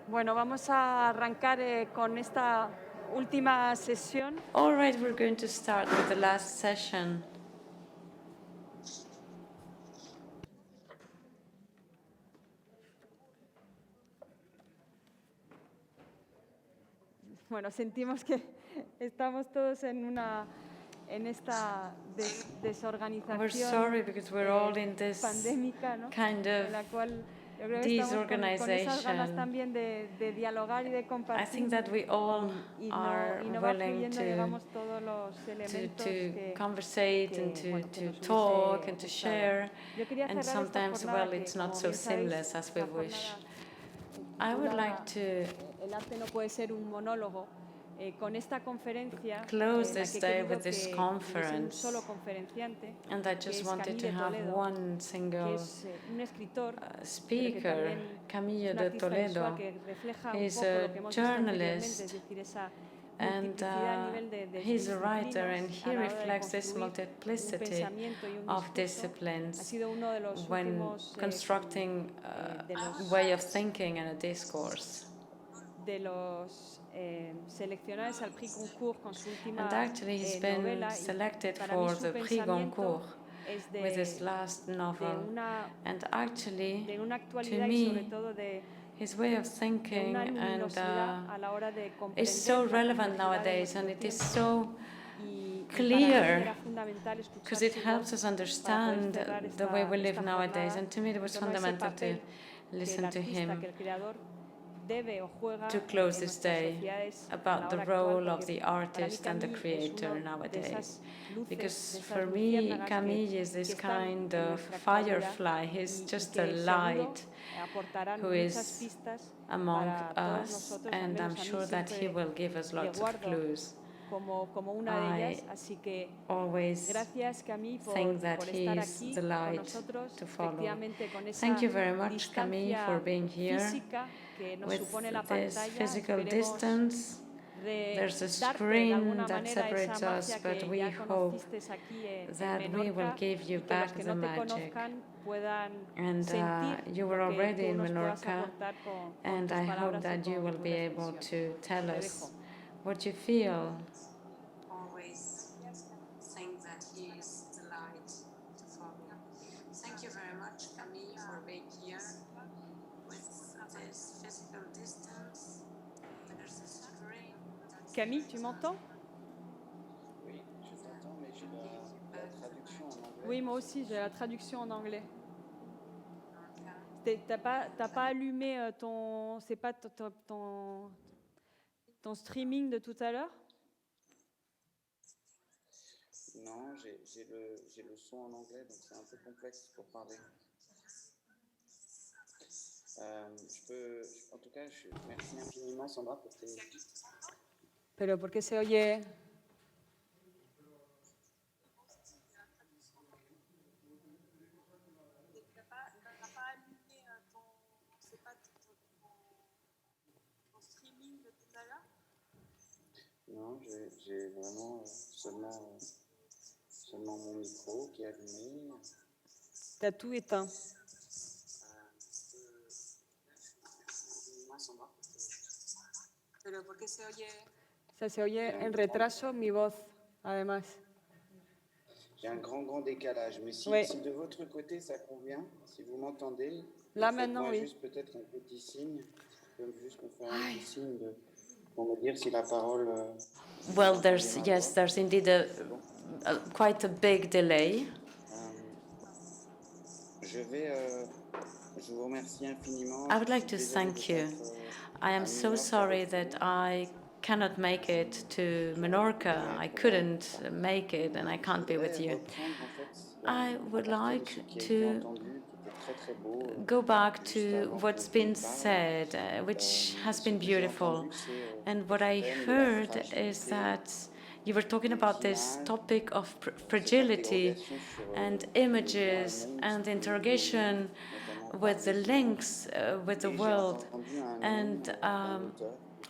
Bueno, vamos a arrancar con esta última sesión. All right, we're going to start with the last session. Bueno, sentimos que estamos todos en esta desorganización We're sorry because we're all in this pandémica, ¿no? kind En la of cual yo creo que estamos con esas ganas disorganization. también de dialogar y de compartir. I think that we all are y no va willing fluyendo, digamos, todos los elementos to conversate and to nos talk hubiese and to gustado. share. Yo quería And cerrar esta sometimes, jornada well, que, it's not como so bien sabéis, seamless as we esta wish. jornada I would titulada like to El arte no puede ser un monólogo. Con esta conferencia, close la this que he day querido with this que hubiese un conference. solo conferenciante, And I que just es wanted Camille to de have Toledo, one que single es un escritor, pero que speaker, también Camille un de artista visual Toledo. que refleja un He's poco lo a que hemos visto anteriormente, es journalist decir, esa and multiplicidad a nivel de he's a writer, and disciplinas he a la hora de reflects this construir un multiplicity pensamiento y un of discurso. Ha disciplines sido uno de los when últimos constructing de a los way of thinking and a discourse. Seleccionados al Prix Goncourt con su última And actually, he's been novela, selected para mí for su the Prix pensamiento Goncourt es with his last novel. And actually, de una to actualidad y sobre me, todo his way of de thinking una and luminosidad a la hora de is comprender so la relevant complejidad de nowadays, and nuestro it is tiempo. so Y para mí clear era fundamental escuchar because it su helps voz us para poder understand cerrar the way we live esta nowadays. jornada And to me, it was en torno a ese fundamental to papel que el listen to artista, him que el creador debe o juega to close en this nuestras day sociedades a la about the hora actual, role of porque the para mí artist and the Camille es creator uno de nowadays. esas luces, de Because esas for me, luciérnagas Camille is que this están kind en of nuestra actualidad firefly. He's y just a que seguro light aportarán who muchas is pistas among para todos us, nosotros, al and I'm menos a mí sure that he siempre will give us le lots of guardo clues. como una de ellas, así que always gracias Camille think that por estar he's aquí the con light nosotros, to follow. efectivamente con esa Thank you very much, Camille, for distancia being here. física que nos With supone la this pantalla, physical esperemos distance, there's a darte de screen alguna that manera esa separates us, magia but que we ya hope conocisteis aquí en that we will Menorca give you y que los back que the no te magic. conozcan puedan And sentir you were lo que already tú in nos puedas Menorca, aportar con and tus I hope palabras y that you con will tu be able reflexión. to tell Te us dejo. what you feel. Always think that he is the light to follow. Thank you very much, Camille, for being here. With this physical distance, there's a screen. Camille, tu m'entends? Oui, je t'entends, mais j'ai la traduction en anglais. Oui, moi aussi, j'ai la traduction en anglais. T'as pas allumé ton... C'est pas ton streaming de tout à l'heure? Non, j'ai le son en anglais, donc c'est un peu complexe pour parler. En tout cas, merci infiniment, Sandra, pour tes... Pero ¿por qué se oye? Non, j'ai vraiment seulement mon micro qui est allumé. T'as tout éteint. Pero ¿por qué se oye? Ça se oye en retraso mi voz, además. J'ai un grand décalage, mais Oui. Si de votre côté ça convient, si vous m'entendez, Là maintenant, oui. juste peut-être un petit signe, vous pouvez juste me faire un petit signe pour me dire si la parole... Well, there's indeed quite a big delay. Je vous remercie infiniment. I would like to thank you. I am so sorry that I cannot make it to Menorca. I couldn't make it, and I can't be with you. I would like to go back to what's been said, which has been beautiful. And what I heard is that you were talking about this topic of fragility and images and interrogation with the links with the world. And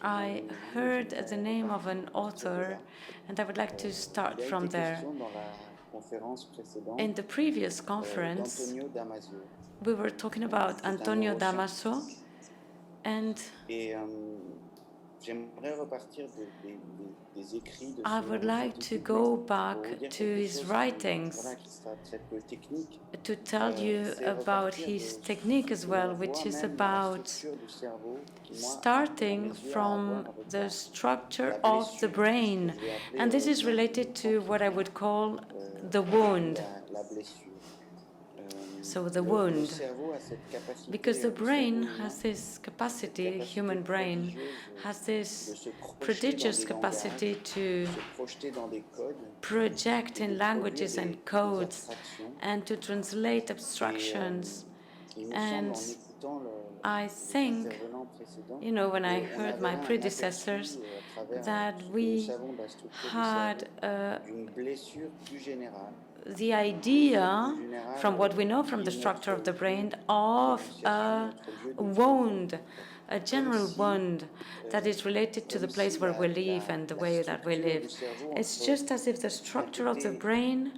I heard the name of an author, and I would like to start from there. In the previous conference, we were talking about Antonio Damaso, And Et j'aimerais repartir des écrits de I ce would tout like to petit go texte pour back vous dire to quelque his chose writings voilà, qui sera très peu technique. to tell you C'est about repartir his de technique as ce que well, l'on which voit is même dans la about structure du cerveau qui, moi, à starting mes yeux, a à voir from avec the structure la of the blessure, ce que brain. je vais appeler And this is bien related to what I tranquillement, would call the wound. la blessure. So the Le wound. cerveau a cette capacité, Because the le cerveau brain humain, has this cette capacity, capacité human brain prodigieuse has de this se projeter dans prodigious des capacity langages, to se projeter dans des codes project et de in produire languages and des codes abstractions. and to translate Et abstractions. il me semble, And en écoutant I think, l'intervenant précédent, you know, when I qu'on heard avait my là un predecessors, aperçu à travers that ce que nous we savons de la structure du had cerveau, d'une blessure plus générale, the idea, plus générale from what we know qui from the est structure of the brain, notre of énonciation, notre lieu de vie. wound, a Comme general si, wound that is related to the comme place si where we live and the way that we structure live. du cerveau It's entre just as if the d'un structure of the côté brain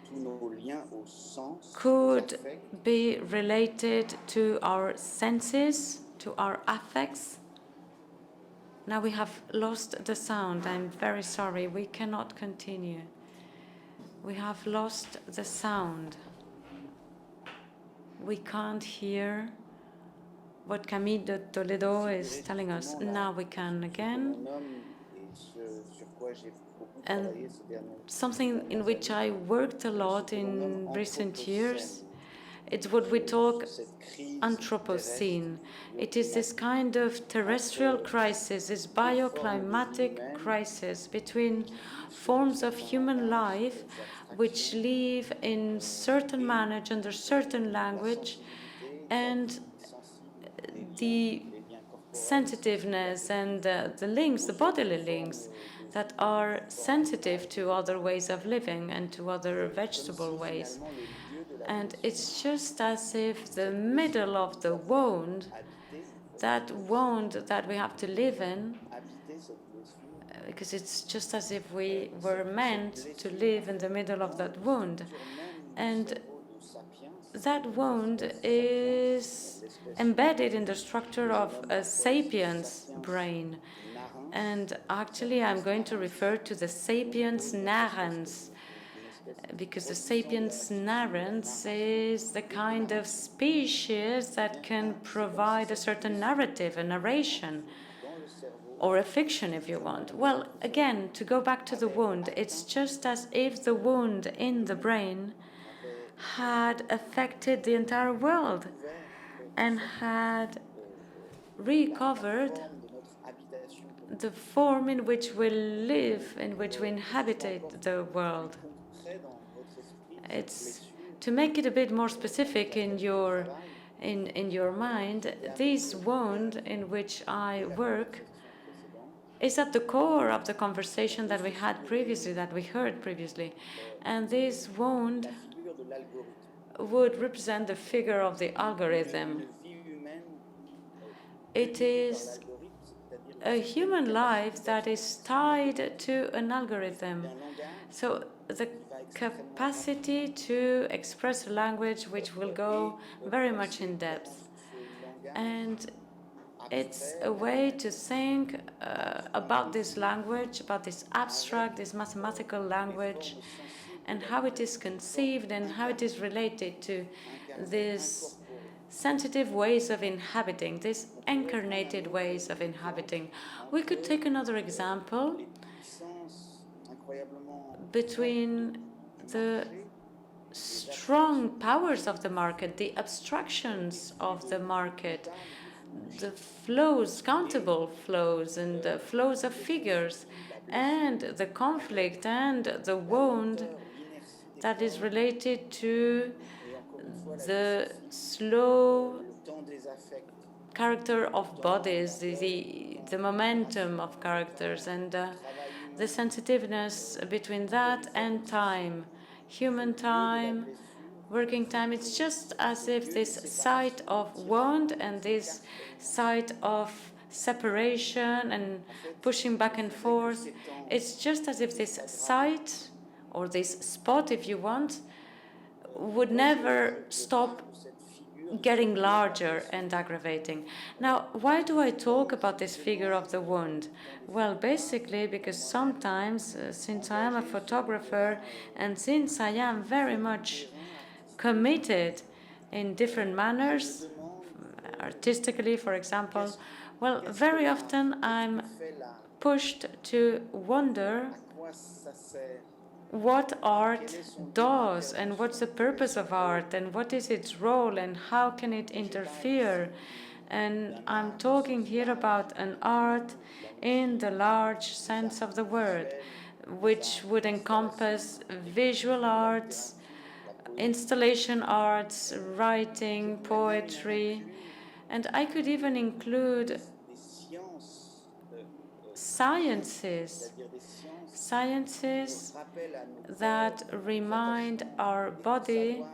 tous nos liens au sens, aux could affects, be related to our senses, to our affects. Now we have lost the sound. I'm very sorry. We cannot continue. We have lost the sound. We can't hear what Camille de Toledo is telling us. Now we can again. And something in which I worked a lot in recent years, it's what we talk Anthropocene. It is this kind of terrestrial crisis, this bioclimatic crisis between forms of human life which live in certain manner, under certain language, and the sensitiveness and the links, the bodily links that are sensitive to other ways of living and to other vegetable ways. And it's just as if the middle of the wound, that wound that we have to live in, because it's just as if we were meant to live in the middle of that wound. And that wound is embedded in the structure of a sapiens brain. And actually, I'm going to refer to the sapiens narrans, because the sapiens narrans is the kind of species that can provide a certain narrative, a narration, or a fiction if you want. Well, again, to go back to the wound, it's just as if the wound in the brain had affected the entire world and had recovered the form in which we live, in which we inhabited the world. It's to make it a bit more specific in your mind. This wound in which I work is at the core of the conversation that we had previously, that we heard previously, and this wound would represent the figure of the algorithm. It is a human life that is tied to an algorithm. So the capacity to express a language which will go very much in depth. And it's a way to think about this language, about this abstract, this mathematical language, and how it is conceived and how it is related to these sensitive ways of inhabiting, these incarnated ways of inhabiting. We could take another example between the strong powers of the market, the abstractions of the market, the flows, countable flows, and the flows of figures, and the conflict and the wound that is related to the slow character of bodies, the momentum of characters, and the sensitiveness between that and time, human time, working time. It's just as if this site of wound and this site of separation and pushing back and forth, it's just as if this site, or this spot if you want, would never stop getting larger and aggravating. Now, why do I talk about this figure of the wound? Well, basically because sometimes, since I am a photographer and since I am very much committed in different manners, artistically, for example, well, very often I'm pushed to wonder what art does and what's the purpose of art and what is its role and how can it interfere. And I'm talking here about an art in the large sense of the word, which would encompass visual arts, installation arts, writing, poetry, and I could even include sciences that remind our body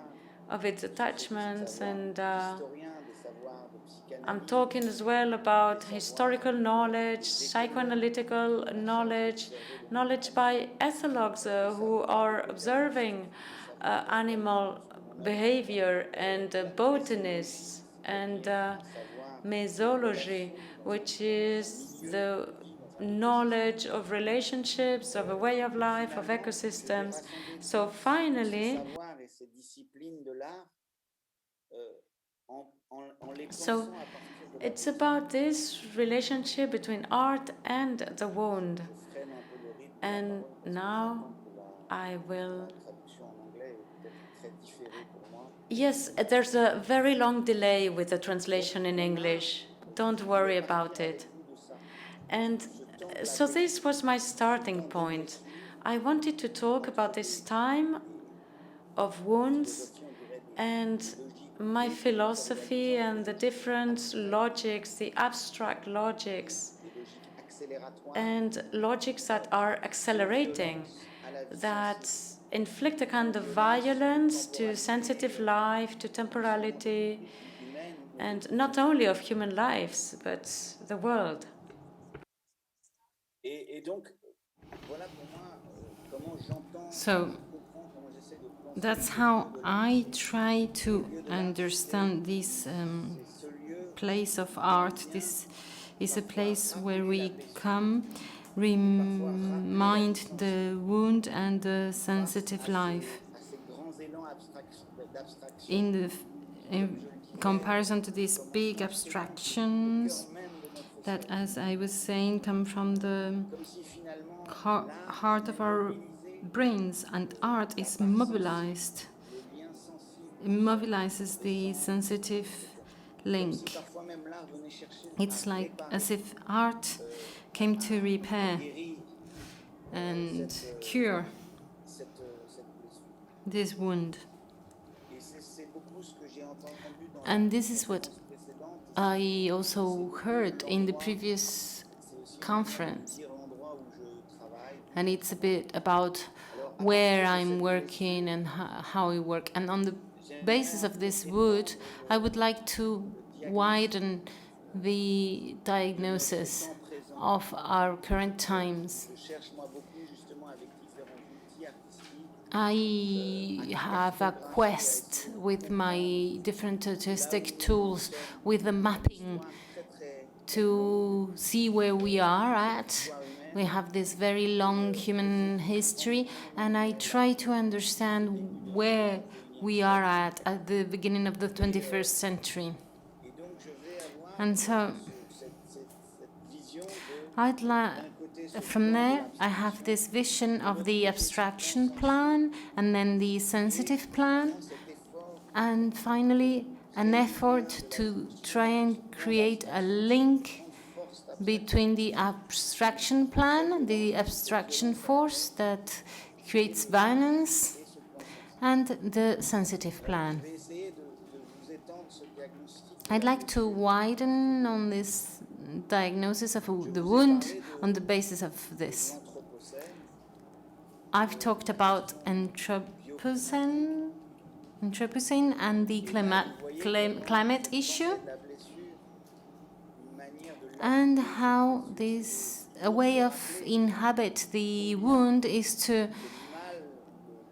of its attachments. And I'm talking as well about historical knowledge, psychoanalytical knowledge, knowledge by ethologues who are observing animal behavior, and botanists, and mesology, which is the knowledge of relationships, of a way of life, of ecosystems. So finally, so it's about this relationship between art and the wound. And now I will... Yes, there's a very long delay with the translation in English. Don't worry about it. And so this was my starting point. I wanted to talk about this time of wounds and my philosophy and the different logics, the abstract logics, and logics that are accelerating, that inflict a kind of violence to sensitive life, to temporality, and not only of human lives, but the world. So that's how I try to understand this place of art. This is a place where we come, remind the wound and the sensitive life. In comparison to these big abstractions that, as I was saying, come from the heart of our brains, and art is mobilized. It mobilizes the sensitive link. It's like as if art came to repair and cure this wound. And this is what I also heard in the previous conference. And it's a bit about where I'm working and how I work. And on the basis of this wood, I would like to widen the diagnosis of our current times. I have a quest with my different artistic tools, with the mapping, to see where we are at. We have this very long human history, and I try to understand where we are at the beginning of the 21st century. And so from there, I have this vision of the abstraction plan, and then the sensitive plan, and finally an effort to try and create a link between the abstraction plan, the abstraction force that creates violence, and the sensitive plan. I'd like to widen on this diagnosis of the wound on the basis of this. I've talked about Anthropocene and the climate issue, and how a way of inhabit the wound is to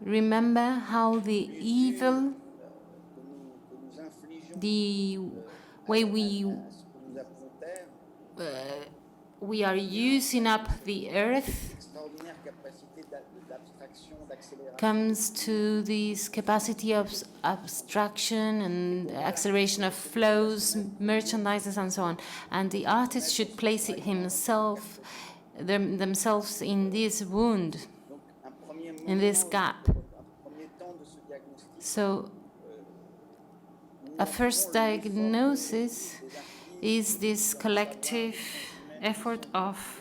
remember how the evil the way we are using up the earth comes to this capacity of abstraction and acceleration of flows, merchandises, and so on. And the artist should place themselves in this wound, in this gap. So a first diagnosis is this collective effort of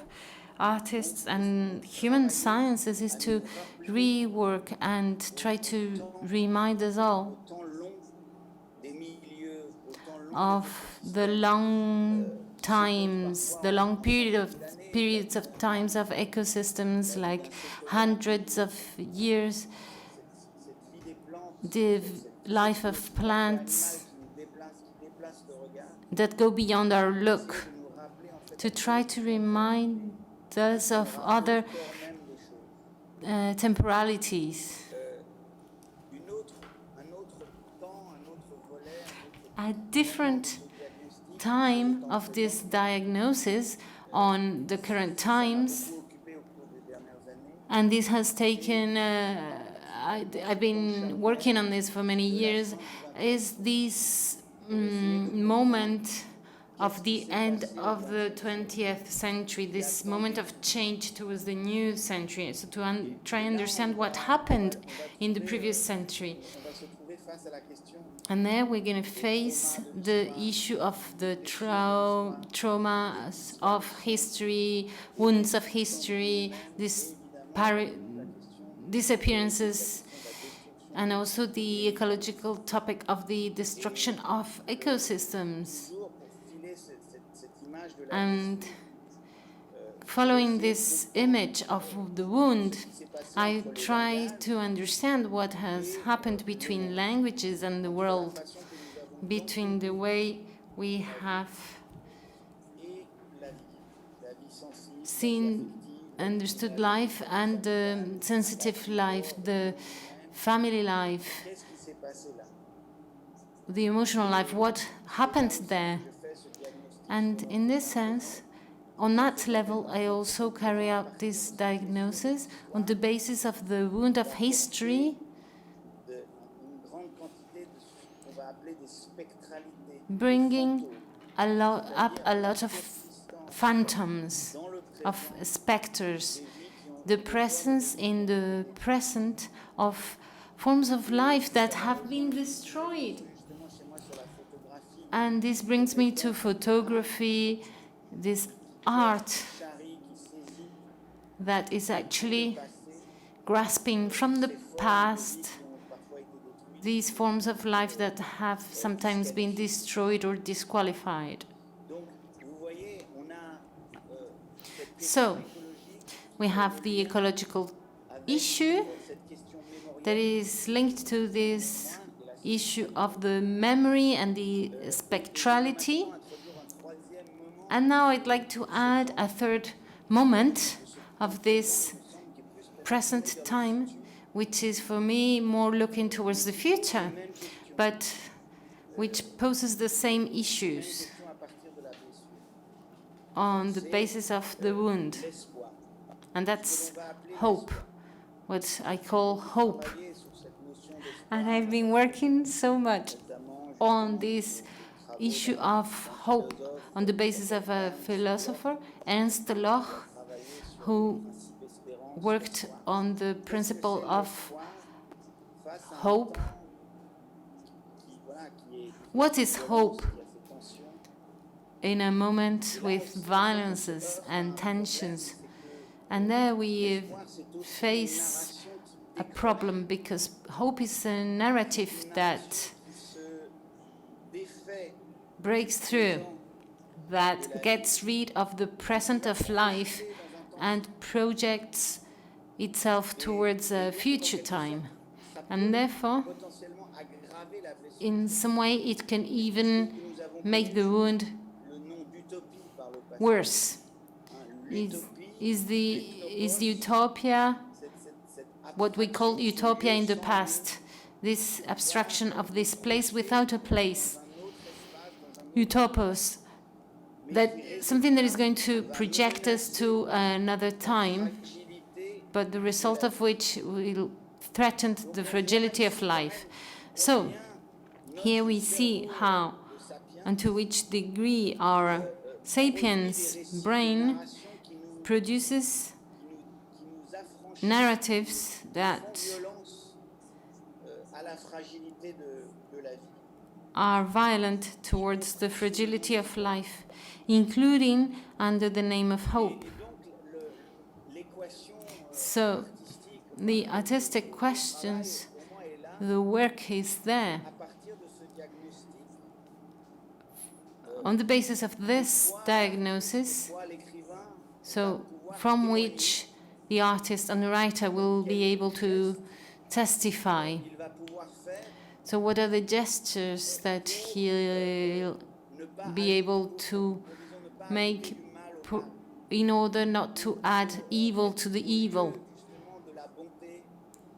artists and human sciences is to rework and try to remind us all of the long times, the long periods of times of ecosystems, like hundreds of years, the life of plants that go beyond our look, to try to remind us of other temporalities. A different time of this diagnosis on the current times, and this has taken, I've been working on this for many years, is this moment of the end of the 20th century, this moment of change towards the new century, so to try and understand what happened in the previous century. And there we're going to face the issue of the traumas of history, wounds of history, disappearances, and also the ecological topic of the destruction of ecosystems. And following this image of the wound, I try to understand what has happened between languages and the world, between the way we have seen, understood life and the sensitive life, the family life, the emotional life, what happened there. And in this sense, on that level, I also carry out this diagnosis on the basis of the wound of history, bringing up a lot of phantoms, of specters, the presence in the present of forms of life that have been destroyed. And this brings me to photography, this art that is actually grasping from the past these forms of life that have sometimes been destroyed or disqualified. So we have the ecological issue that is linked to this issue of the memory and the spectrality. And now I'd like to add a third moment of this present time, which is for me more looking towards the future, but which poses the same issues on the basis of the wound. And that's hope, what I call hope. And I've been working so much on this issue of hope on the basis of a philosopher, Ernst Bloch, who worked on the principle of hope. What is hope in a moment with violences and tensions? And there we face a problem, because hope is a narrative that breaks through, that gets rid of the present of life and projects itself towards a future time. And therefore, in some way, it can even make the wound worse. Is the utopia what we call utopia in the past, this abstraction of this place without a place, utopos, that something that is going to project us to another time, but the result of which will threaten the fragility of life. So here we see how and to which degree our sapiens brain produces narratives that are violent towards the fragility of life, including under the name of hope. So the artistic questions, the work is there. On the basis of this diagnosis, so from which the artist and the writer will be able to testify. So what are the gestures that he'll be able to make in order not to add evil to the evil,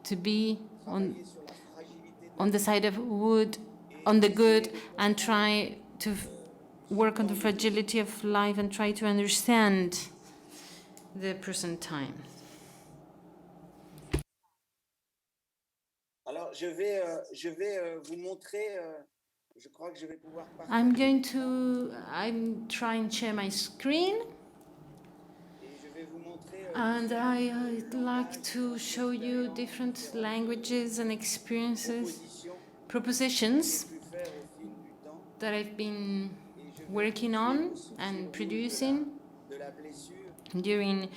to be on the side of wood, on the good, and try to work on the fragility of life and try to understand the present time. Alors, je vais vous montrer. Je crois que je vais pouvoir I'm trying to share my screen. And I'd like to show you different languages and experiences, propositions that I've been working on and producing during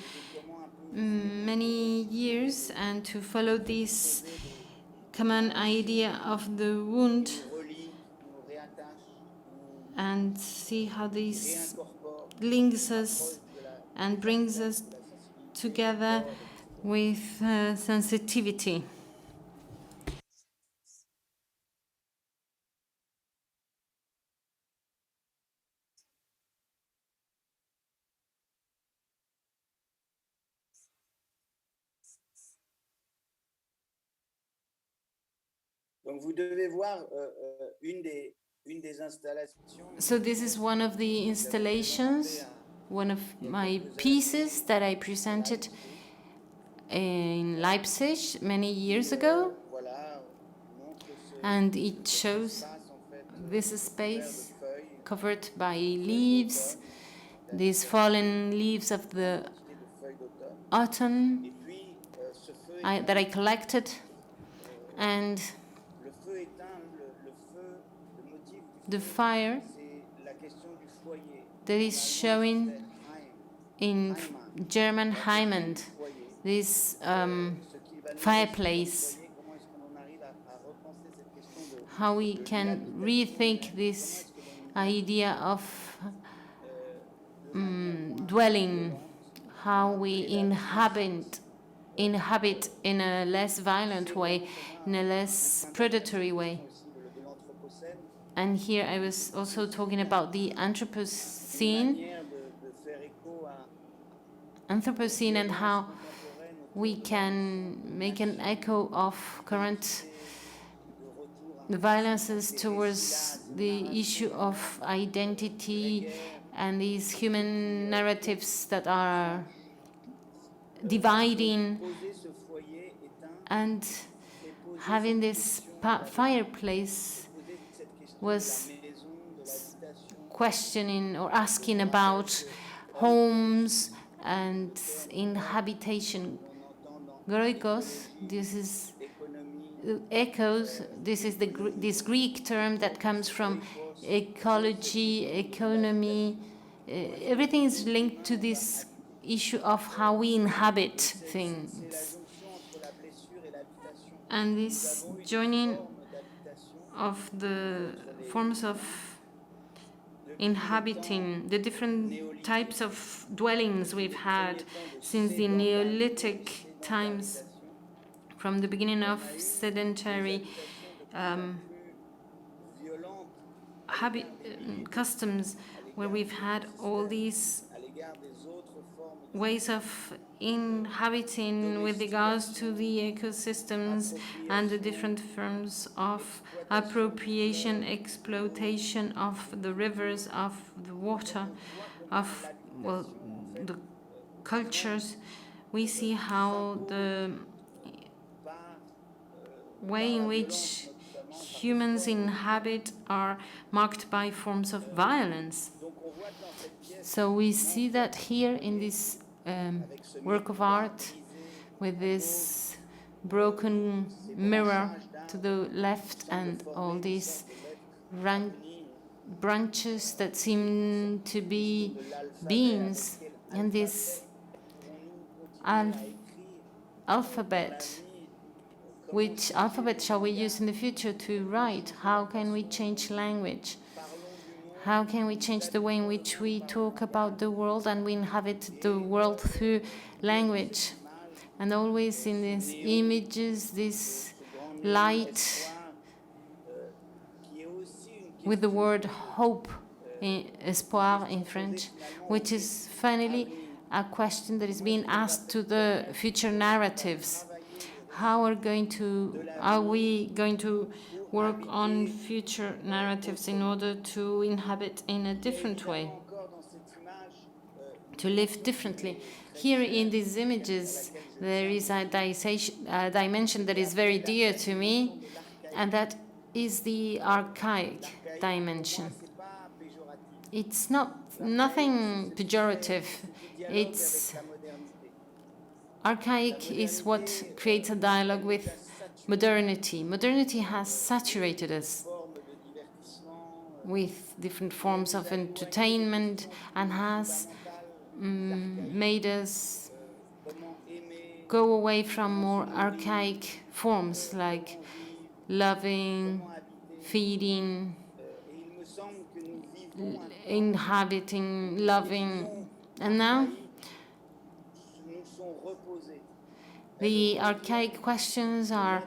many years, and to follow this common idea of the wound and see how this links us and brings us together with sensitivity. Donc vous devez voir une des installations. So this is one of the installations, one of my pieces that I presented in Leipzig many years ago, and it shows this space covered by leaves, these fallen leaves of the autumn that I collected, and the fire that is showing in German Heimat, this fireplace, how we can rethink this idea of dwelling, how we inhabit in a less violent way, in a less predatory way. And here I was also talking about the Anthropocene and how we can make an echo of current violences towards the issue of identity and these human narratives that are dividing, and having this fireplace was questioning or asking about homes and inhabitation. Groikos, this is echoes, this is this Greek term that comes from ecology, economy. Everything is linked to this issue of how we inhabit things. And this joining of the forms of inhabiting, the different types of dwellings we've had since the Neolithic times, from the beginning of sedentary customs, where we've had all these ways of inhabiting with regards to the ecosystems and the different forms of appropriation, exploitation of the rivers, of the water, of, well, the cultures. We see how the way in which humans inhabit are marked by forms of violence. So we see that here in this work of art, with this broken mirror to the left and all these branches that seem to be beings, and this alphabet. Which alphabet shall we use in the future to write? How can we change language? How can we change the way in which we talk about the world and we inhabit the world through language? And always in these images, this light with the word hope, espoir in French, which is finally a question that is being asked to the future narratives. How are we going to work on future narratives in order to inhabit in a different way, to live differently? Here in these images, there is a dimension that is very dear to me, and that is the archaic dimension. It's nothing pejorative. It's archaic is what creates a dialogue with modernity. Modernity has saturated us with different forms of entertainment and has made us go away from more archaic forms like loving, feeding, inhabiting, loving. And now the archaic questions are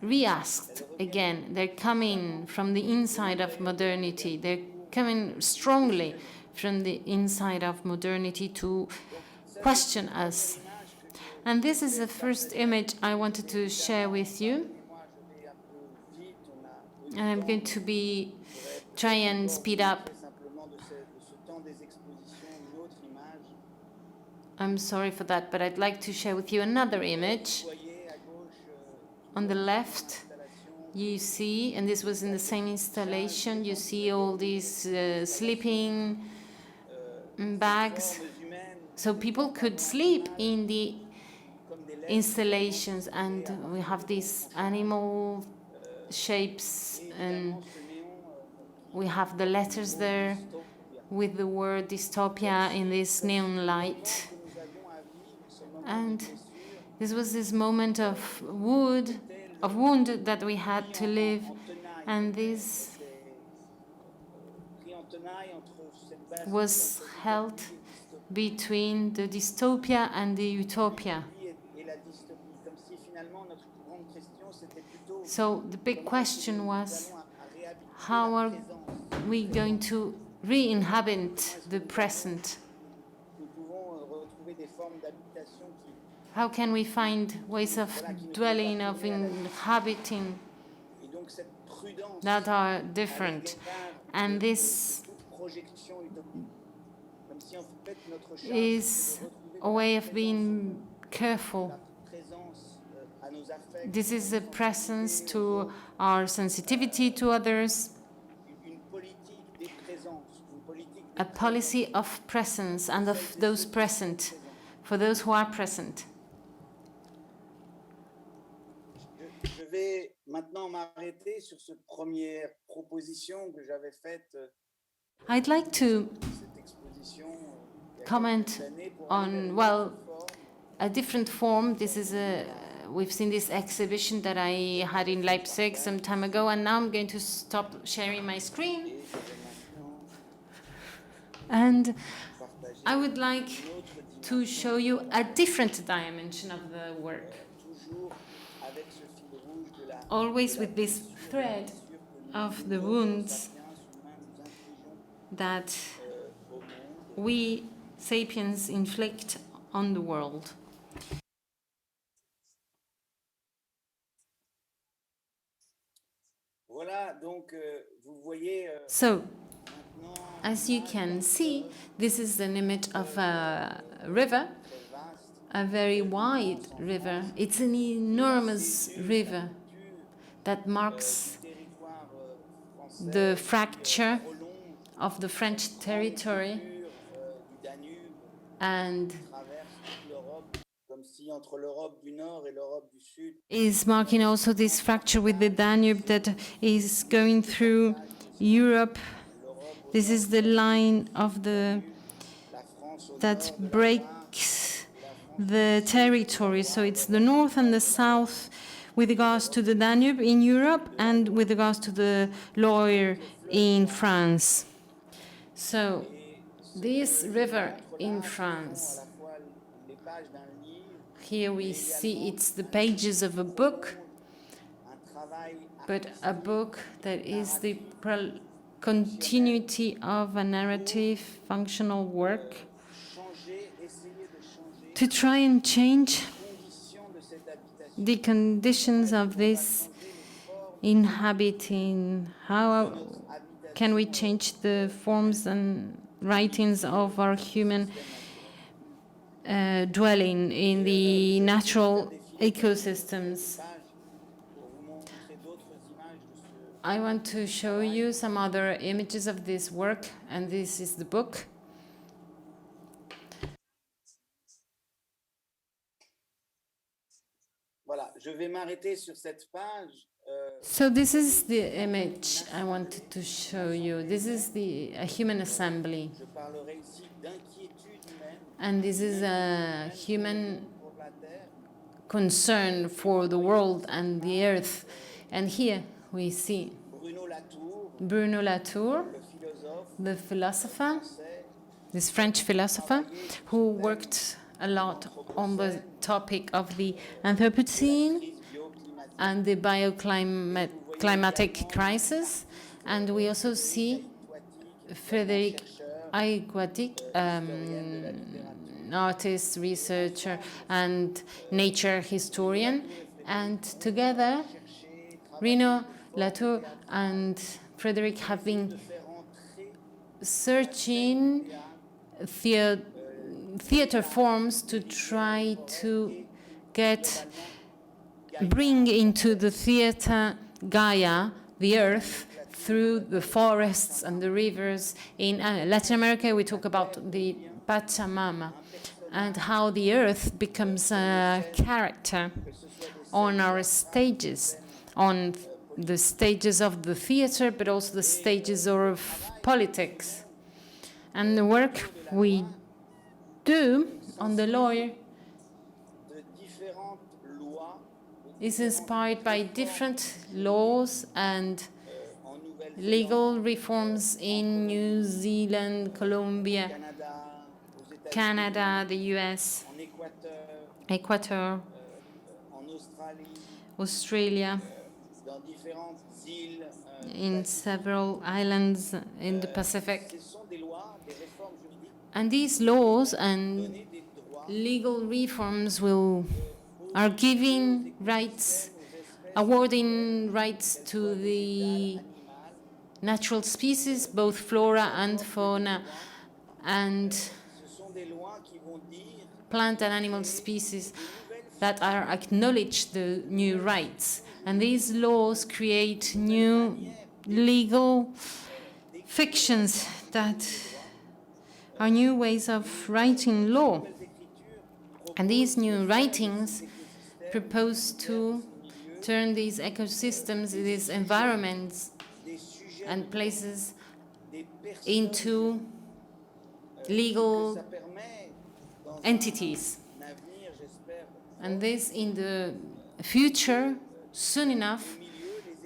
re-asked again. They're coming from the inside of modernity. They're coming strongly from the inside of modernity to question us. And this is the first image I wanted to share with you. And I'm going to try and speed up. I'm sorry for that, but I'd like to share with you another image. On the left, you see, and this was in the same installation, you see all these sleeping bags. So people could sleep in the installations, and we have these animal shapes, and we have the letters there with the word dystopia in this neon light. And this was this moment of wound that we had to live, and this was held between the dystopia and the utopia. So the big question was, how are we going to re-inhabit the present? How can we find ways of dwelling, of inhabiting that are different? And this is a way of being careful. This is a presence to our sensitivity to others, a policy of presence and of those present, for those who are present. Je vais maintenant m'arrêter sur cette première proposition que j'avais faite. I'd like to comment on, well, a different form. This is we've seen this exhibition that I had in Leipzig some time ago, and now I'm going to stop sharing my screen. And I would like to show you a different dimension of the work. Always with this thread of the wounds that we sapiens inflict on the world. Voilà, donc vous voyez. So, as you can see, this is an image of a river, a very wide river. It's an enormous river that marks the fracture of the French territory and is marking also this fracture with the Danube that is going through Europe. This is the line of that breaks the territory. So it's the north and the south with regards to the Danube in Europe and with regards to the Loire in France. So this river in France, here we see it's the pages of a book, but a book that is the continuity of a narrative functional work to try and change the conditions of this inhabiting. How can we change the forms and writings of our human dwelling in the natural ecosystems? I want to show you some other images of this work, and this is the book. Voilà, je vais m'arrêter sur cette page. So this is the image I wanted to show you. This is a human assembly. And this is a human concern for the world and the earth. And here we see Bruno Latour, the philosopher, this French philosopher, who worked a lot on the topic of the Anthropocene and the bioclimatic crisis. And we also see Frédéric Aiguatic, artist, researcher, and nature historian. And together, Bruno Latour and Frédéric have been searching theater forms to try to bring into the theater Gaia, the earth, through the forests and the rivers. In Latin America, we talk about the Pachamama and how the earth becomes a character on our stages, on the stages of the theater, but also the stages of politics. And the work we do on the Loire is inspired by different laws and legal reforms in New Zealand, Colombia, Canada, the US, Ecuador, Australia, in several islands in the Pacific. And these laws and legal reforms are giving rights, awarding rights to the natural species, both flora and fauna, and plant and animal species that are acknowledged the new rights. And these laws create new legal fictions that are new ways of writing law. And these new writings propose to turn these ecosystems, these environments and places into legal entities. And this, in the future, soon enough,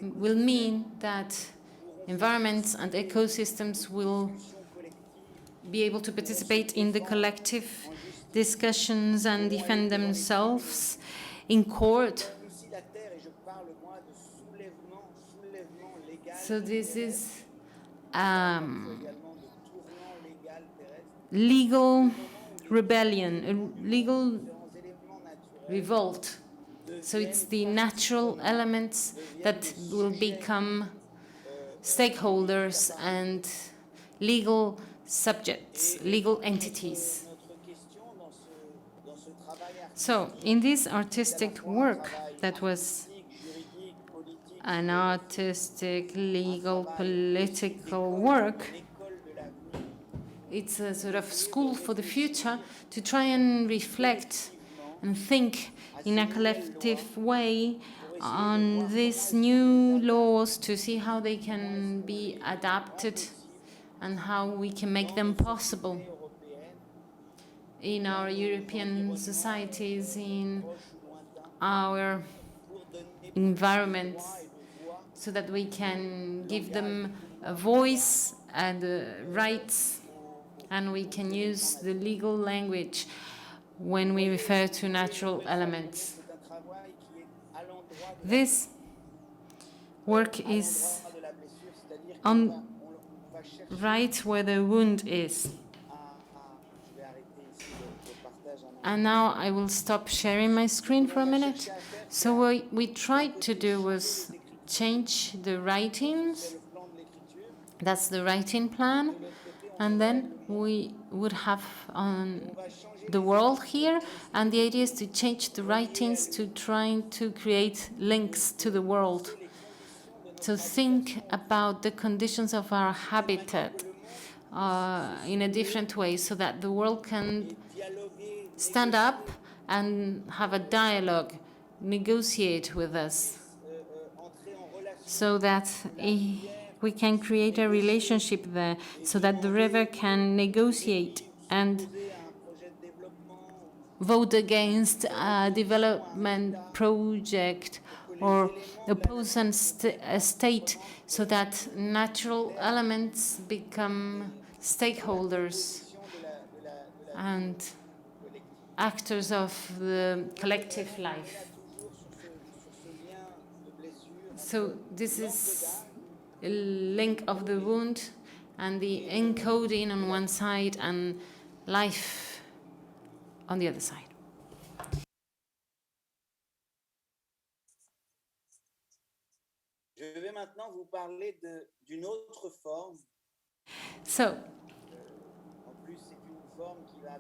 will mean that environments and ecosystems will be able to participate in the collective discussions and defend themselves in court. So this is legal rebellion, a legal revolt. So it's the natural elements that will become stakeholders and legal subjects, legal entities. So in this artistic work that was an artistic, legal, political work, it's a sort of school for the future to try and reflect and think in a collective way on these new laws to see how they can be adapted and how we can make them possible in our European societies, in our environments, so that we can give them a voice and rights, and we can use the legal language when we refer to natural elements. This work is on right where the wound is. And now I will stop sharing my screen for a minute. So what we tried to do was change the writings. That's the writing plan. And then we would have the world here. And the idea is to change the writings to trying to create links to the world. To think about the conditions of our habitat in a different way, so that the world can stand up and have a dialogue, negotiate with us, so that we can create a relationship there, so that the river can negotiate and vote against a development project or oppose a state, so that natural elements become stakeholders and actors of the collective life. So this is a link of the wound and the encoding on one side and life on the other side. Je vais maintenant vous parler d'une autre forme. So,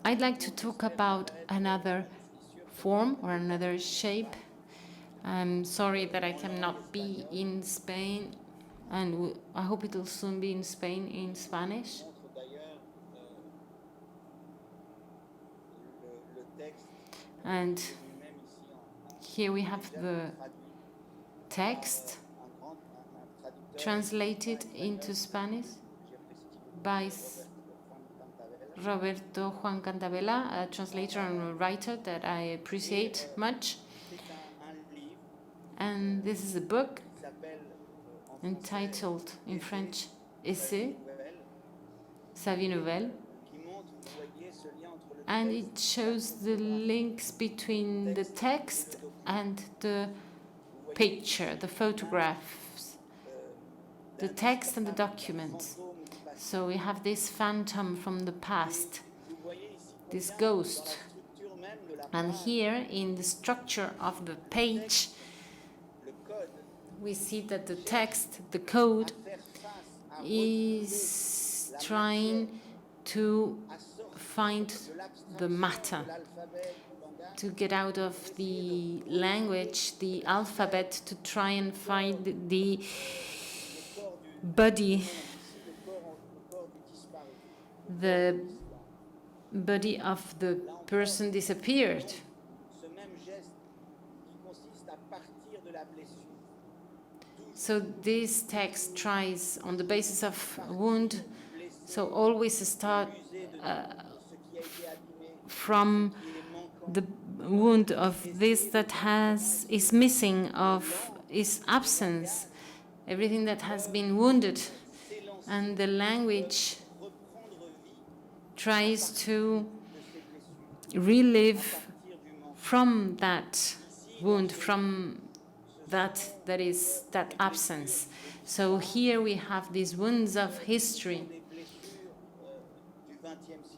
I'd like to talk about another form or another shape. I'm sorry that I cannot be in Spain, and I hope it will soon be in Spain in Spanish. And here we have the text translated into Spanish by Roberto Juan Cantabella, a translator and a writer that I appreciate much. And this is a book entitled in French Essai, Sa vie nouvelle. And it shows the links between the text and the picture, the photographs, the text and the documents. So we have this phantom from the past, this ghost. And here in the structure of the page, we see that the text, the code, is trying to find the matter, to get out of the language, the alphabet, to try and find the body, the body of the person disappeared. So this text tries, on the basis of wound, so always start from the wound of this that is missing, of its absence, everything that has been wounded, and the language tries to relive from that wound, from that is that absence. So here we have these wounds of history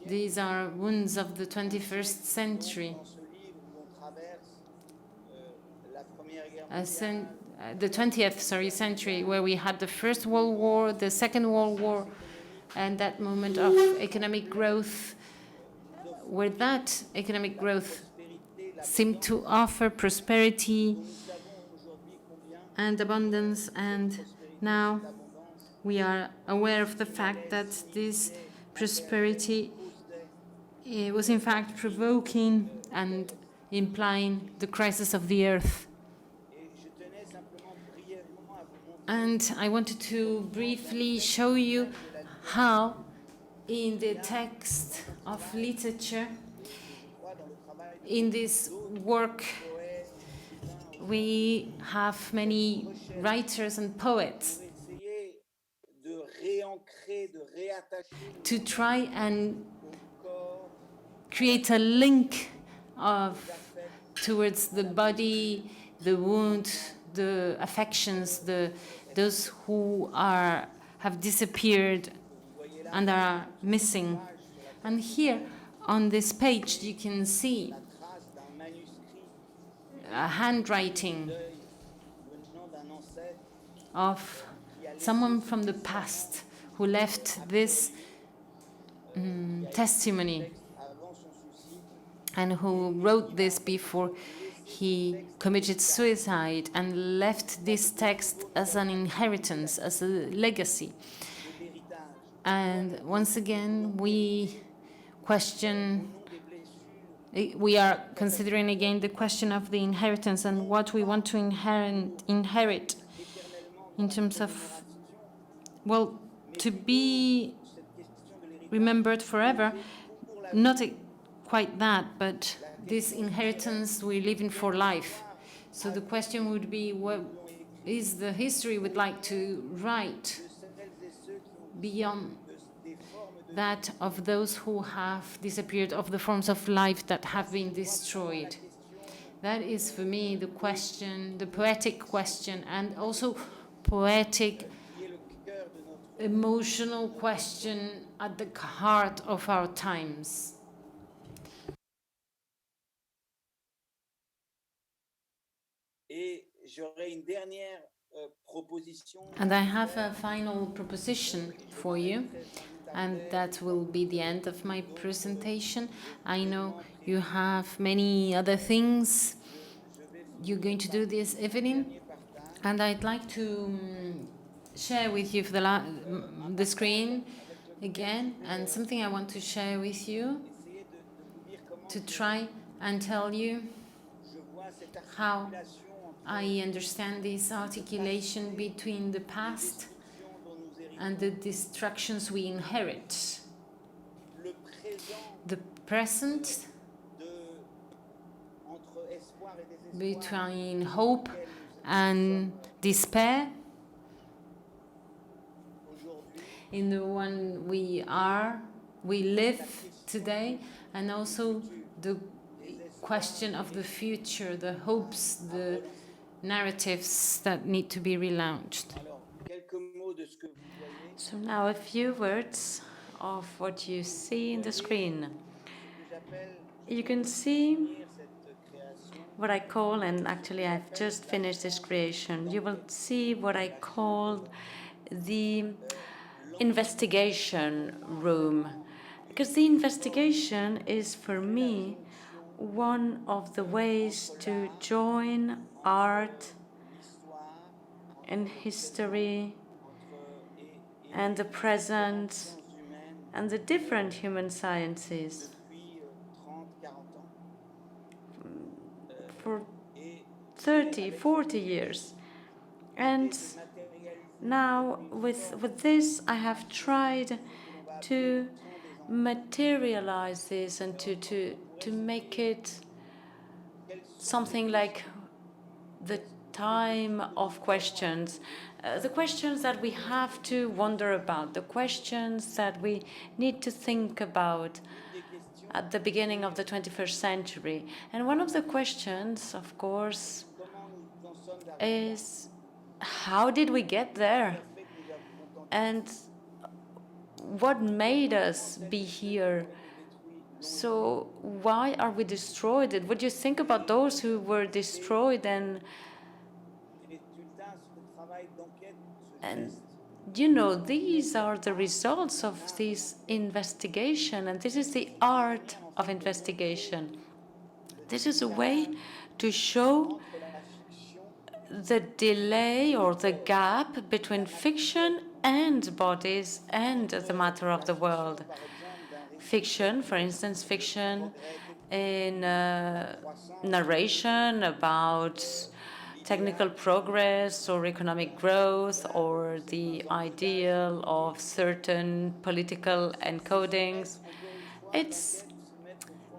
These are wounds of the 21st century. Dans ce livre où on traverse la Première Guerre The 20th century, where we had the First World War, the Second World War, and that moment of economic growth, where that economic growth seemed to offer prosperity and abundance, and now we are aware of the fact that this prosperity was in fact provoking and implying the crisis of the earth. And I wanted to briefly show you how in the text of literature, in this work, we have many writers and poets to try and create a link towards the body, the wound, the affections, those who have disappeared and are missing. And here on this page you can see a handwriting of someone from the past who left this testimony and who wrote this before he committed suicide, and left this text as an inheritance, as a legacy. And once again, we are considering again the question of the inheritance and what we want to inherit in terms of, well, to be remembered forever, not quite that, but this inheritance we're living for life. So the question would be, what is the history we'd like to write beyond that of those who have disappeared, of the forms of life that have been destroyed? That is for me the question, the poetic question, and also poetic, emotional question at the heart of our times. And I have a final proposition for you, and that will be the end of my presentation. I know you have many other things you're going to do this evening, and I'd like to share with you the screen again, and something I want to share with you to try and tell you how I understand this articulation between the past and the destructions we inherit. The present, between hope and despair, in the one we live today, and also the question of the future, the hopes, the narratives that need to be relaunched. So now a few words of what you see in the screen. You can see what I call, and actually I've just finished this creation, you will see what I call the investigation room. Because the investigation is, for me, one of the ways to join art and history and the present and the different human sciences for 30, 40 years. And now with this, I have tried to materialize this and to make it something like the time of questions, the questions that we have to wonder about, the questions that we need to think about at the beginning of the 21st century. And one of the questions, of course, is how did we get there? And what made us be here? So why are we destroyed? What do you think about those who were destroyed and you know, these are the results of this investigation, and this is the art of investigation. This is a way to show the delay or the gap between fiction and bodies and the matter of the world. Fiction, for instance, fiction in narration about technical progress or economic growth or the ideal of certain political encodings. It's,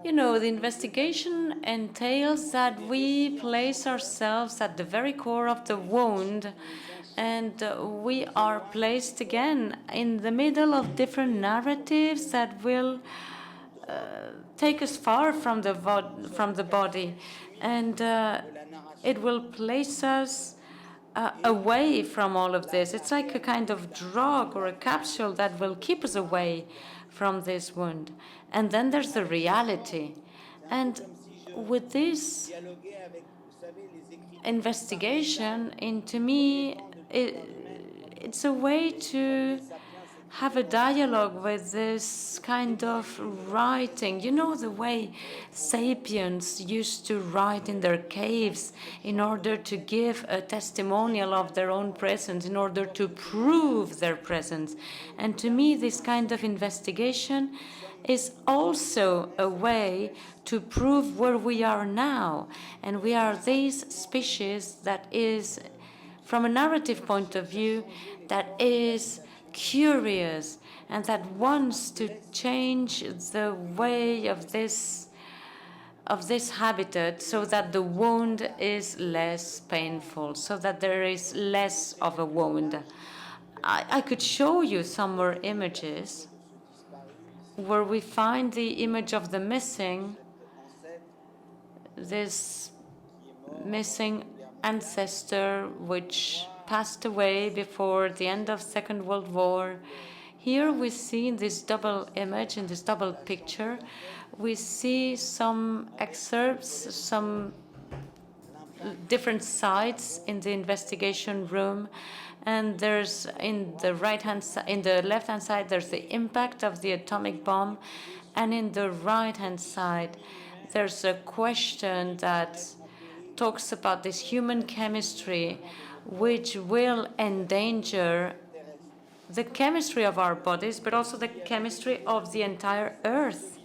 you know, the investigation entails that we place ourselves at the very core of the wound, and we are placed again in the middle of different narratives that will take us far from the body, and it will place us away from all of this. It's like a kind of drug or a capsule that will keep us away from this wound. And then there's the reality. And with this investigation, into me, it's a way to have a dialogue with this kind of writing. You know, the way sapiens used to write in their caves in order to give a testimonial of their own presence, in order to prove their presence. And to me, this kind of investigation is also a way to prove where we are now. And we are this species that is, from a narrative point of view, that is curious and that wants to change the way of this habitat so that the wound is less painful, so that there is less of a wound. I could show you some more images where we find the image of the missing, this missing ancestor which passed away before the end of Second World War. Here we see in this double image, in this double picture, we see some excerpts, some different sites in the investigation room, and there's in the left-hand side there's the impact of the atomic bomb, and in the right-hand side there's a question that talks about this human chemistry which will endanger the chemistry of our bodies, but also the chemistry of the entire Earth.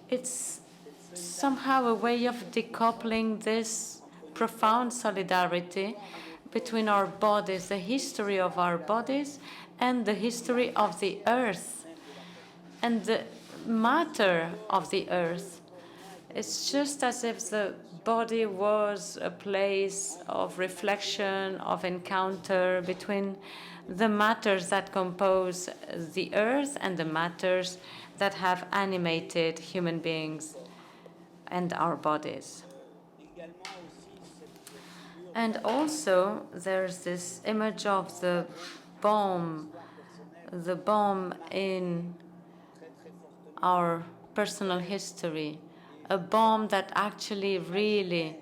It's somehow a way of decoupling this profound solidarity between our bodies, the history of our bodies, and the history of the Earth, and the matter of the Earth. It's just as if the body was a place of reflection, of encounter between the matters that compose the Earth and the matters that have animated human beings and our bodies. And also, there's this image of the bomb in our personal history, a bomb that actually really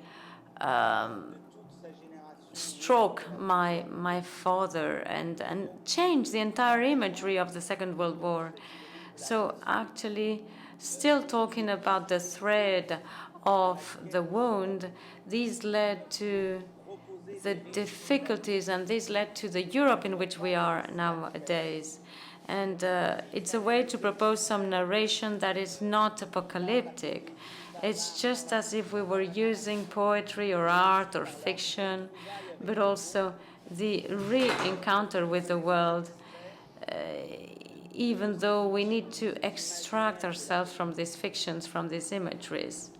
struck my father and changed the entire imagery of the Second World War. So actually, still talking about the thread of the wound, these led to the difficulties, and this led to the Europe in which we are nowadays. And it's a way to propose some narration that is not apocalyptic. It's just as if we were using poetry or art or fiction, but also the re-encounter with the world, even though we need to extract ourselves from these fictions, from these imageries.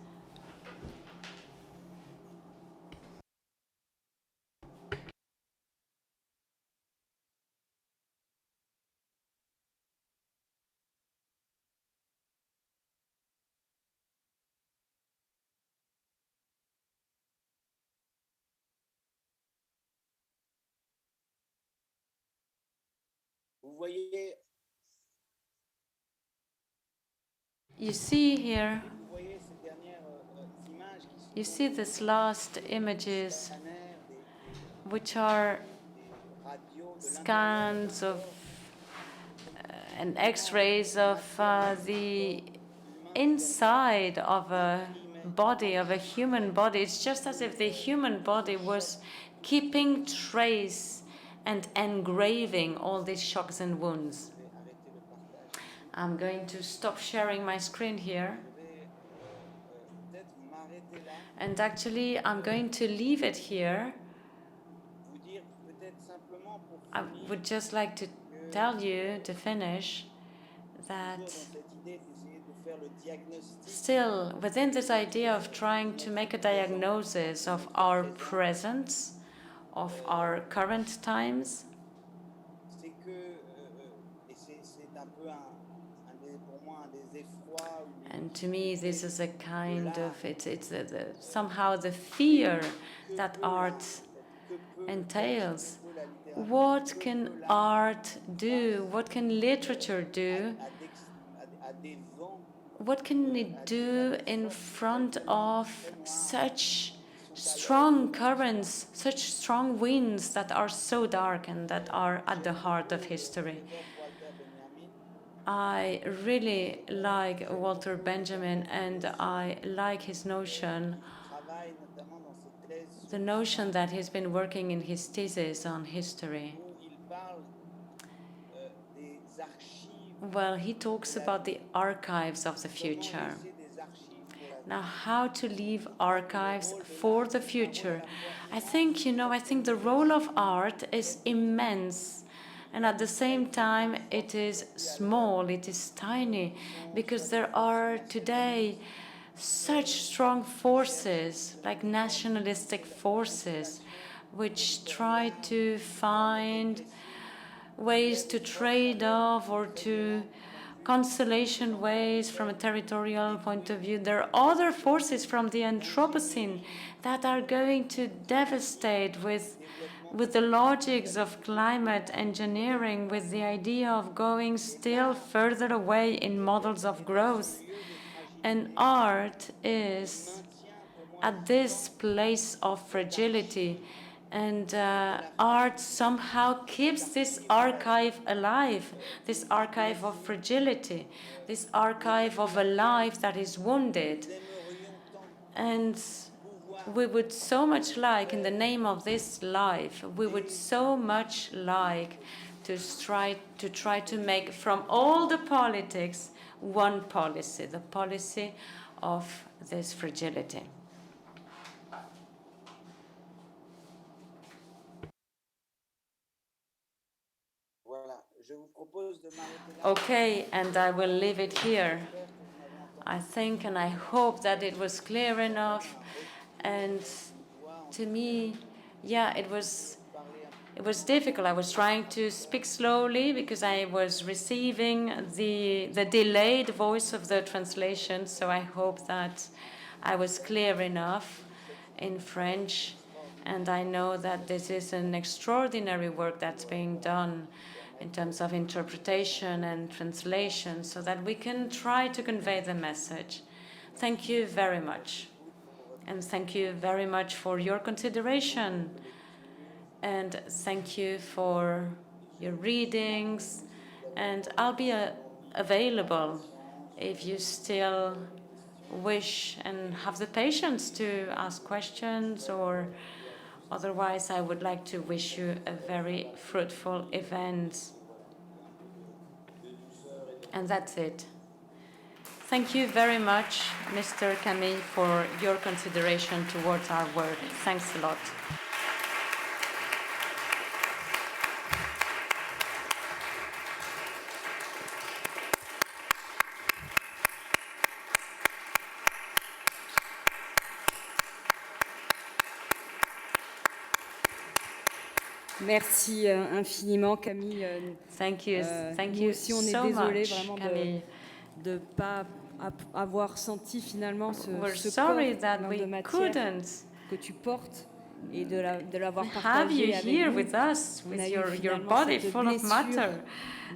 Vous voyez You see here, Vous voyez ces dernières images qui sont you see these last images, scanners, which are des radios de scans of and X-rays of the inside of a body, of a human body. It's just as if the human body was keeping trace and engraving all these shocks and wounds. Je vais arrêter le partage. I'm going to stop sharing my screen here. Je vais peut-être m'arrêter là, And actually, I'm going to leave it here. vous dire peut-être simplement pour I finir would just like to tell you, to finish, that dans cette idée d'essayer de faire le diagnostic still within this idea of trying to make a diagnosis of our presence, of our current times, c'est que et c'est un peu pour moi un des effrois ou and to me this is a kind of, it's somehow the fear that art entails. What can art do? What can literature do? à des vents What can it do in front of such strong currents, such strong winds that are so dark and that are at the heart of history? Walter Benjamin, I really like Walter Benjamin, and I like his notion, travaille notamment dans ses thèses the notion that he's been working in his thesis on history. où il parle des archives, Well, he talks about the archives of the future. laisser des archives pour la Now, how to leave archives for the future? I think the role of art is immense. And at the same time, it is small, it is tiny, because there are today such strong forces, like nationalistic forces, which try to find ways to trade off or to consolation ways from a territorial point of view. There are other forces from the Anthropocene that are going to devastate with the logics of climate engineering, with the idea of going still further away in models of growth. And art is at this place of fragility. And art somehow keeps this archive alive, this archive of fragility, this archive of a life that is wounded. And we would so much like, in the name of this life, we would so much like to try to make from all the politics one policy, the policy of this fragility. Okay, and I will leave it here. I think and I hope that it was clear enough. And to me, yeah, it was difficult. I was trying to speak slowly because I was receiving the delayed voice of the translation. So I hope that I was clear enough in French. And I know that this is an extraordinary work that's being done in terms of interpretation and translation, so that we can try to convey the message. Thank you very much. And thank you very much for your consideration. And thank you for your readings. And I'll be available if you still wish and have the patience to ask questions, or otherwise I would like to wish you a very fruitful event. And that's it. Thank you very much, Mr. Camus, for your consideration towards our work. Thanks a lot. Merci infiniment, Camille. Thank you. Thank nous you aussi, on est so désolé much, vraiment Camille. de pas avoir senti finalement ce We're corps sorry that plein we de matière couldn't que tu portes et de l'avoir have you partagé avec here nous. with us, On with a eu your finalement body cette full of blessure matter.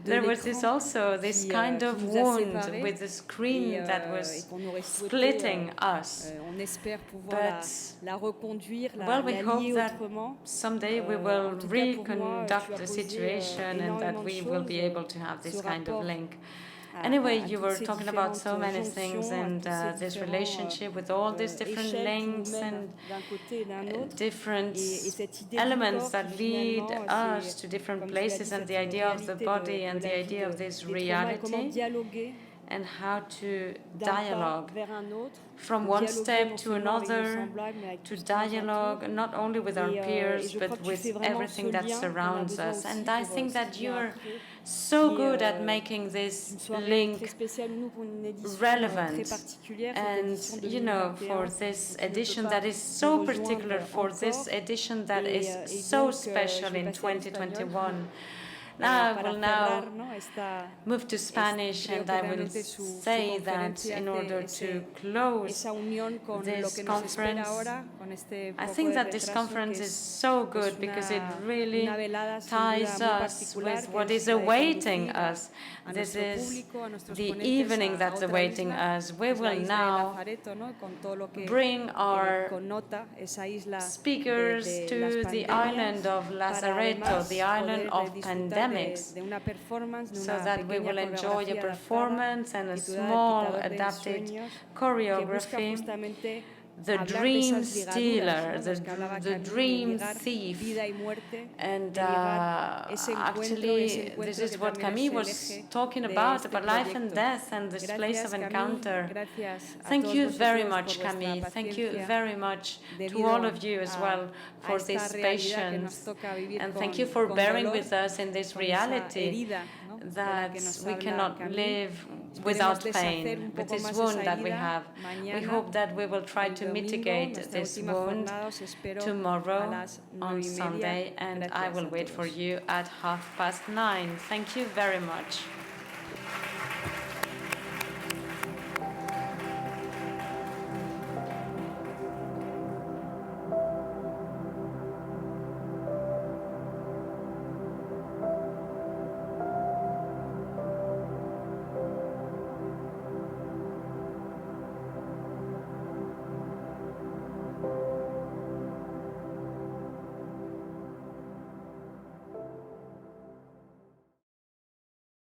de There was this l'écran also this kind qui of nous a wound séparés with the screen et that was qu'on aurait souhaité, splitting us. on espère pouvoir But la reconduire, well, we la hope lier that autrement. someday we En will tout cas, pour moi, tu reconduct as the posé situation and that énormément de we will be choses, able to have this ce kind of rapport link. à Anyway, you toutes were ces talking about so différentes many things jonctions, à and tous ces this différents relationship with all these different échelles qui nous links mènent and d'un côté et d'un autre. different Et cette idée du elements corps that qui lead finalement, us to different comme tu l'as dit, places and cette the idea of the réalité body and de the la vie idea of this des traumas et comment reality dialoguer and how to d'un pas dialogue vers un autre, from de one dialoguer step non to seulement avec nos another, semblables, mais avec to tout ce qui nous dialogue entoure. not only with our Et peers je but crois que tu fais with vraiment everything ce that lien qu'on a surrounds besoin us. aussi And I pour think ce qui that vient you're après. so Qui est, good at making this une soirée link très spéciale, nous, pour une édition relevant très particulière, cette and édition you know 2021. for this Tu ne peux edition pas that is nous so rejoindre particular for this encore. edition that Et, is et so donc, special je vais in passer à l'espagnol. 2021. Now I Para will now cerrar, ¿no? move to Spanish creo and que I will realmente su say that conferencia in hace order to close esa unión con lo this que nos espera conference, ahora, con este I poco think de that this retraso, conference que is es so good because it really una velada sin ties duda muy us particular, with que what es is la de awaiting conducir us. a This nuestro is público, a nuestros the ponentes evening a that's otra awaiting isla, us. We que es la will isla de now Lazareto, ¿no? Con todo lo que bring our connota esa isla speakers de las to the pandemias, island of para Lazareto, además the island poder of disfrutar pandemics, de una performance, de so una that we pequeña will enjoy a coreografía adaptada performance and a titulada El small Quitador de adapted Ensueños, que busca choreography. justamente The hablar de dream esas ligaduras, stealer, ¿no? Las que hablaba the Camille, de dream ligar thief. vida y muerte, And de ligar ese actually, encuentro this que is what también Camille es el was eje talking de about este life and proyecto. death and this place of Gracias, encounter. Camille. Gracias a Thank todos you very vosotros much, por vuestra Camille. Thank you paciencia very much to debido all of you as well a for esta this realidad que nos patience. toca vivir And con, thank you for con bearing dolor, with us in this con esa reality herida, ¿no? de la that que nos we habla cannot Camille. live Esperemos without deshacer pain, un with poco this más wound esa that we herida have. We mañana, hope that we will try el to domingo, mitigate nuestra this última wound jornada. Os espero a tomorrow las on 9:30. Sunday, and I Gracias will a wait for todos. you at 9:30. Thank you very much.